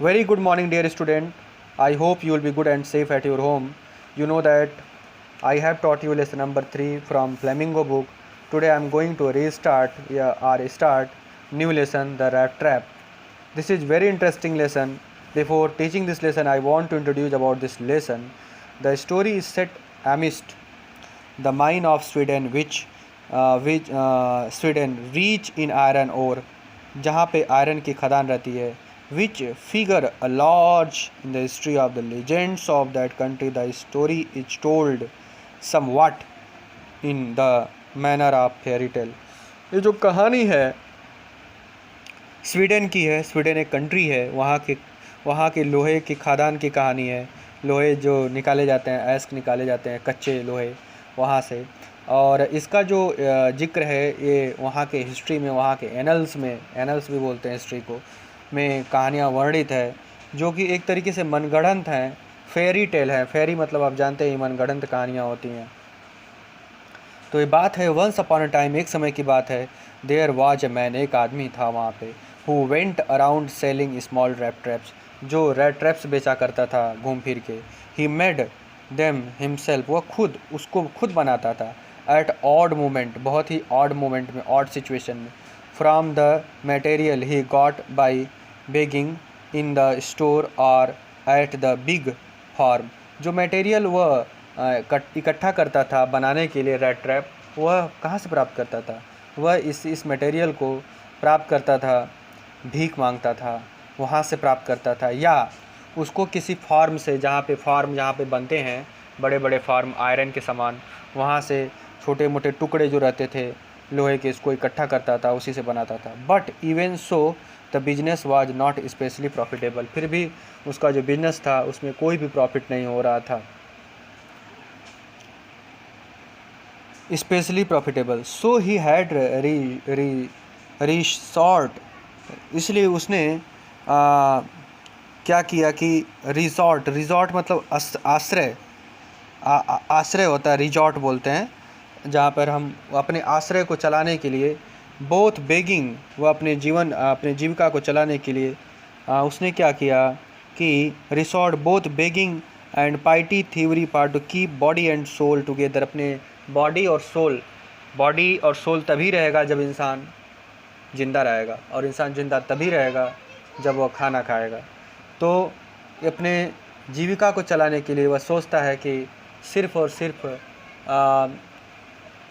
Very good morning, dear student. I hope you will be good and safe at your home. You know that I have taught you lesson number 3 from Flamingo book. Today I am going to start new lesson, the rat trap. This is very interesting lesson. Before teaching this lesson, I want to introduce about this lesson. The story is set amidst the mine of Sweden, which Sweden rich in iron ore, जहाँ पे iron की खदान रहती है, which figure a large in the history of the legends of that country. The story is told somewhat in the manner of fairy tale. ये जो कहानी है स्वीडन की है। स्वीडन एक कंट्री है, वहाँ के लोहे की खादान की कहानी है। लोहे जो निकाले जाते हैं, ऐस्क निकाले जाते हैं, कच्चे लोहे वहाँ से। और इसका जो जिक्र है ये वहाँ के हिस्ट्री में, वहाँ के एनल्स भी बोलते हैं हिस्ट्री को, में कहानियाँ वर्णित है, जो कि एक तरीके से मनगढ़ंत हैं, फेरी टेल है। फेरी मतलब आप जानते हैं मनगढ़ंत कहानियाँ होती हैं। तो ये बात है वंस अपॉन अ टाइम, एक समय की बात है। देयर वाज अ मैन, एक आदमी था वहाँ पे, who went around selling small rat traps, जो रैट ट्रैप्स बेचा करता था घूम फिर के। ही मेड देम हिमसेल्फ, वह उसको खुद बनाता था। एट ऑड मोमेंट, बहुत ही ऑड मोमेंट में, ऑड सिचुएशन में। From the material he got by begging in the store और एट द बिग फार्म, जो मटेरियल वह इकट्ठा करता था बनाने के लिए रैट ट्रैप, वह कहाँ से प्राप्त करता था? वह इस मटेरियल को प्राप्त करता था, भीख मांगता था, वहाँ से प्राप्त करता था, या उसको किसी फार्म से, जहाँ पे बनते हैं बड़े बड़े फार्म आयरन के सामान, वहाँ से छोटे मोटे टुकड़े जो रहते थे लोहे के, इसको इकट्ठा करता था, उसी से बनाता था। But even so the business was not specially profitable, फिर भी उसका जो बिजनेस था उसमें कोई भी प्रॉफिट नहीं हो रहा था, specially profitable. So he had resort, इसलिए उसने क्या किया कि रिजॉर्ट मतलब आश्रय, आश्रय होता है, रिजॉर्ट बोलते हैं, जहाँ पर हम अपने आश्रय को चलाने के लिए, बोथ बेगिंग, वह अपने जीविका को चलाने के लिए उसने क्या किया कि resort both begging and piety theory part to keep body and soul together, अपने बॉडी और सोल तभी रहेगा जब इंसान जिंदा रहेगा, और इंसान जिंदा तभी रहेगा जब वह खाना खाएगा। तो अपने जीविका को चलाने के लिए वह सोचता है कि सिर्फ़ और सिर्फ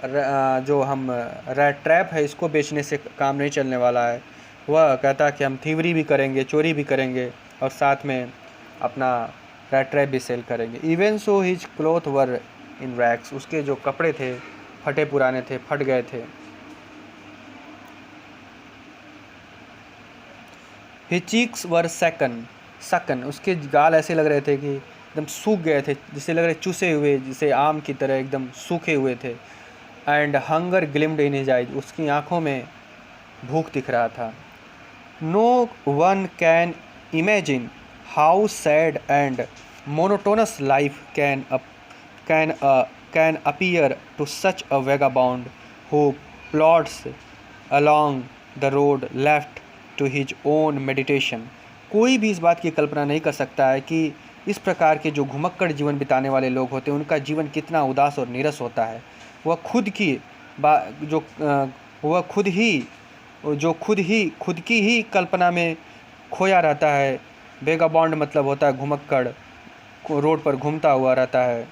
जो हम रैट ट्रैप है इसको बेचने से काम नहीं चलने वाला है। वह कहता है कि हम थीवरी भी करेंगे, चोरी भी करेंगे, और साथ में अपना रैट ट्रैप भी सेल करेंगे। इवन सो हिज क्लोथ वर इन रैक्स, उसके जो कपड़े थे फटे पुराने थे, फट गए थे। हिज चीक्स वर सकन, उसके गाल ऐसे लग रहे थे कि एकदम सूख गए थे, जिसे लग रहे चूसे हुए, जिसे आम की तरह एकदम सूखे हुए थे। And hunger gleamed in his eyes, उसकी आँखों में भूख दिख रहा था। No one can imagine how sad and monotonous life can appear to such a vagabond who plods along the road left to his own meditation। कोई भी इस बात की कल्पना नहीं कर सकता है कि इस प्रकार के जो घुमक्कड़ जीवन बिताने वाले लोग होते हैं उनका जीवन कितना उदास और नीरस होता है। वह खुद की ही कल्पना में खोया रहता है। वेगाबाउंड मतलब होता है घुमक्कड़, रोड पर घूमता हुआ रहता है।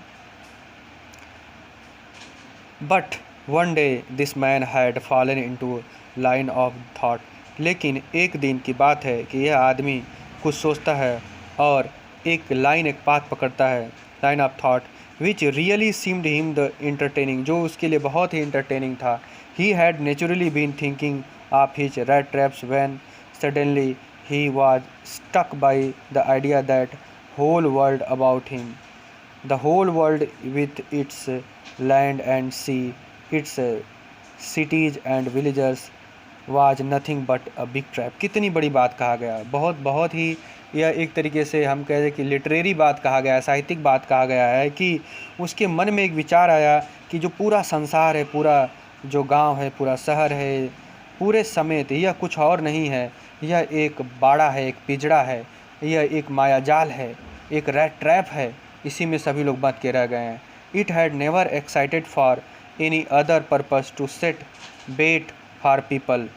But one day this man had fallen into line of thought, लेकिन एक दिन की बात है कि यह आदमी कुछ सोचता है और एक पाथ पकड़ता है, line of thought, which really seemed him the entertaining, जो उसके लिए बहुत ही इंटरटेनिंग था। He had naturally been thinking of his rat traps when suddenly he was stuck by the idea that whole world about him, the whole world with its land and sea, its cities and villagers was nothing but a big trap। कितनी बड़ी बात कहा गया, बहुत ही यह एक तरीके से हम कह दें कि लिटरेरी बात कहा गया है, साहित्यिक बात कहा गया है कि उसके मन में एक विचार आया कि जो पूरा संसार है, पूरा जो गांव है, पूरा शहर है, पूरे समेत यह कुछ और नहीं है, यह एक बाड़ा है, एक पिंजड़ा है, यह एक मायाजाल है, एक रैट ट्रैप है, इसी में सभी लोग बंध के रह गए हैं। It had never excited for any other purpose to set bait for people.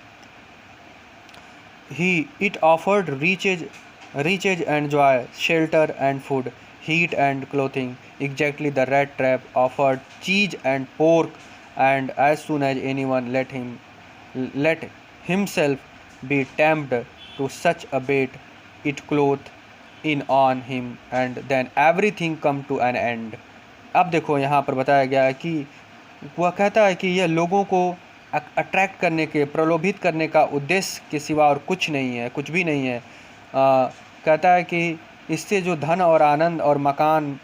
It offered riches and joy, shelter and food, heat and clothing. Exactly, the rat trap offered cheese and pork, and as soon as anyone let himself be tempted to such a bait, it clothed in on him, and then everything come to an end. अब देखो यहाँ पर बताया गया है कि वह कहता है कि यह लोगों को अट्रैक्ट करने के, प्रलोभित करने का उद्देश्य के सिवा और कुछ नहीं है, कुछ भी नहीं है। कहता है कि इससे जो धन और आनंद और मकान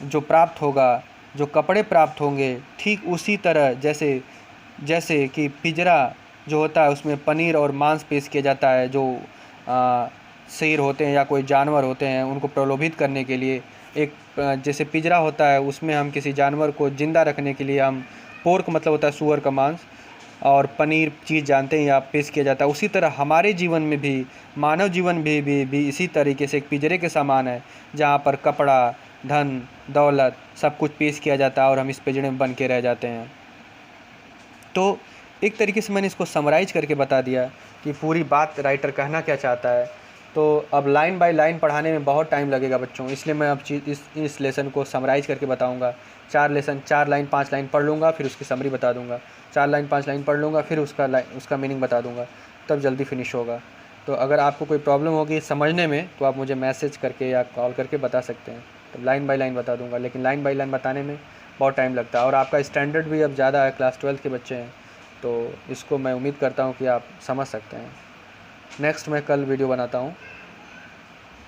जो प्राप्त होगा, जो कपड़े प्राप्त होंगे, ठीक उसी तरह जैसे कि पिंजरा जो होता है उसमें पनीर और मांस पेश किया जाता है, जो शेर होते हैं या कोई जानवर होते हैं उनको प्रलोभित करने के लिए एक जैसे पिंजरा होता है, उसमें हम किसी जानवर को ज़िंदा रखने के लिए हम पोर्क मतलब होता है सूअर का मांस, और पनीर चीज़ जानते हैं या पेश किया जाता है। उसी तरह हमारे जीवन में भी, मानव जीवन भी इसी तरीके से एक पिंजरे के समान है, जहाँ पर कपड़ा, धन, दौलत सब कुछ पेश किया जाता है और हम इस पिंजरे में बन के रह जाते हैं। तो एक तरीके से मैंने इसको समराइज़ करके बता दिया कि पूरी बात राइटर कहना क्या चाहता है। तो अब लाइन बाय लाइन पढ़ाने में बहुत टाइम लगेगा बच्चों, इसलिए मैं अब इस लेसन को समराइज़ करके बताऊंगा। 4 लाइन 5 लाइन पढ़ लूँगा, फिर उसकी समरी बता दूंगा। 4 लाइन 5 लाइन पढ़ लूँगा, फिर उसका मीनिंग बता दूंगा, तब जल्दी फिनिश होगा। तो अगर आपको कोई प्रॉब्लम होगी समझने में तो आप मुझे मैसेज करके या कॉल करके बता सकते हैं, तो लाइन बाय लाइन बता दूँगा। लेकिन लाइन बाय लाइन बताने में बहुत टाइम लगता है, और आपका स्टैंडर्ड भी अब ज़्यादा है, क्लास 12 के बच्चे हैं, तो इसको मैं उम्मीद करता हूँ कि आप समझ सकते हैं। नेक्स्ट मैं कल वीडियो बनाता हूँ।